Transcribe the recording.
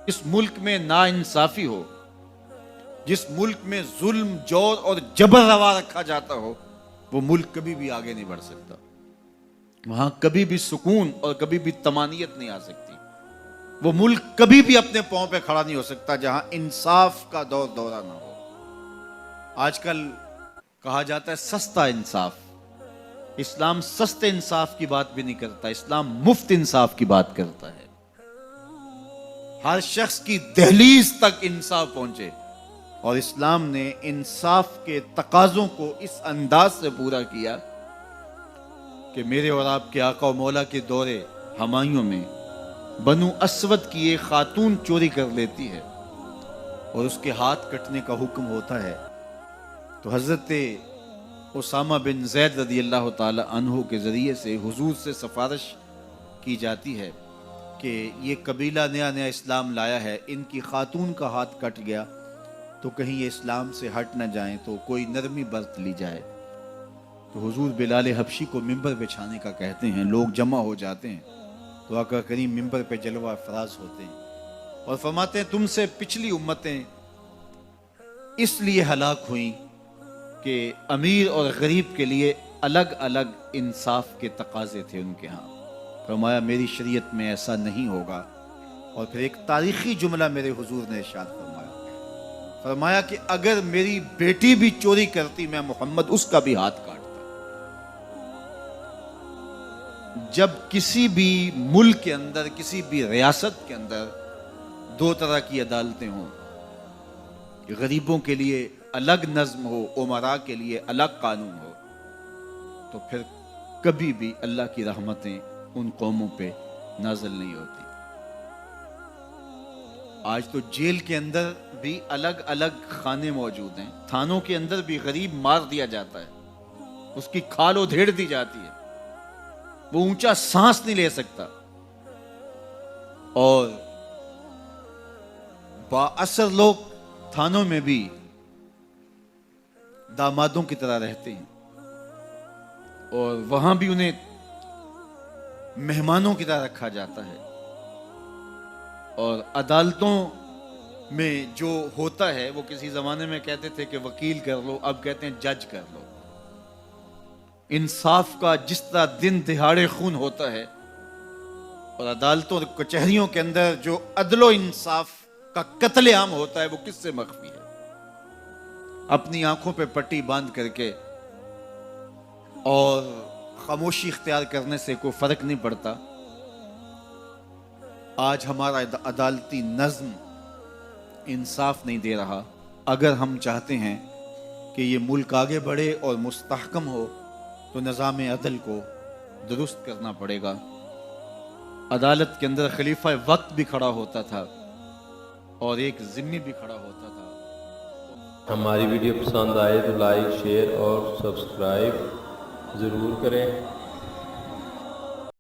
جس ملک میں ناانصافی ہو، جس ملک میں ظلم، جور اور جبر روا رکھا جاتا ہو، وہ ملک کبھی بھی آگے نہیں بڑھ سکتا. وہاں کبھی بھی سکون اور کبھی بھی طمانینت نہیں آ سکتی. وہ ملک کبھی بھی اپنے پاؤں پہ کھڑا نہیں ہو سکتا جہاں انصاف کا دور دورہ نہ ہو. آج کل کہا جاتا ہے سستا انصاف. اسلام سستے انصاف کی بات بھی نہیں کرتا، اسلام مفت انصاف کی بات کرتا ہے. ہر شخص کی دہلیز تک انصاف پہنچے، اور اسلام نے انصاف کے تقاضوں کو اس انداز سے پورا کیا کہ میرے اور آپ کے آقا و مولا کے دور ہمایوں میں بنو اسود کی ایک خاتون چوری کر لیتی ہے اور اس کے ہاتھ کٹنے کا حکم ہوتا ہے، تو حضرت اسامہ بن زید رضی اللہ تعالی عنہ کے ذریعے سے حضور سے سفارش کی جاتی ہے کہ یہ قبیلہ نیا نیا اسلام لایا ہے، ان کی خاتون کا ہاتھ کٹ گیا تو کہیں یہ اسلام سے ہٹ نہ جائیں، تو کوئی نرمی برت لی جائے. تو حضور بلال حبشی کو ممبر بچھانے کا کہتے ہیں. لوگ جمع ہو جاتے ہیں تو آقا کریم ممبر پہ جلوہ افراز ہوتے ہیں اور فرماتے ہیں تم سے پچھلی امتیں اس لیے ہلاک ہوئیں کہ امیر اور غریب کے لیے الگ الگ انصاف کے تقاضے تھے ان کے ہاں. فرمایا میری شریعت میں ایسا نہیں ہوگا. اور پھر ایک تاریخی جملہ میرے حضور نے ارشاد فرمایا کہ اگر میری بیٹی بھی چوری کرتی میں محمد اس کا بھی ہاتھ کاٹتا. جب کسی بھی ملک کے اندر، کسی بھی ریاست کے اندر دو طرح کی عدالتیں ہوں، غریبوں کے لیے الگ نظم ہو، امراء کے لیے الگ قانون ہو، تو پھر کبھی بھی اللہ کی رحمتیں ان قوموں پہ نازل نہیں ہوتی. آج تو جیل کے اندر بھی الگ الگ خانے موجود ہیں، تھانوں کے اندر بھی غریب مار دیا جاتا ہے، اس کی کھال ادھیڑ دی جاتی ہے، وہ اونچا سانس نہیں لے سکتا، اور با اثر لوگ تھانوں میں بھی دامادوں کی طرح رہتے ہیں، اور وہاں بھی انہیں مہمانوں کی طرح رکھا جاتا ہے. اور عدالتوں میں جو ہوتا ہے وہ کسی زمانے میں کہتے تھے کہ وکیل کر لو، اب کہتے ہیں جج کر لو. انصاف کا جس طرح دن دہاڑے خون ہوتا ہے، اور عدالتوں اور کچہریوں کے اندر جو عدل و انصاف کا قتل عام ہوتا ہے وہ کس سے مخفی ہے؟ اپنی آنکھوں پہ پٹی باندھ کر کے اور خاموشی اختیار کرنے سے کوئی فرق نہیں پڑتا. آج ہمارا عدالتی نظم انصاف نہیں دے رہا. اگر ہم چاہتے ہیں کہ یہ ملک آگے بڑھے اور مستحکم ہو تو نظام عدل کو درست کرنا پڑے گا. عدالت کے اندر خلیفہ وقت بھی کھڑا ہوتا تھا اور ایک ذمی بھی کھڑا ہوتا تھا. ہماری ویڈیو پسند آئے تو لائک، شیئر اور سبسکرائب ضرور کریں.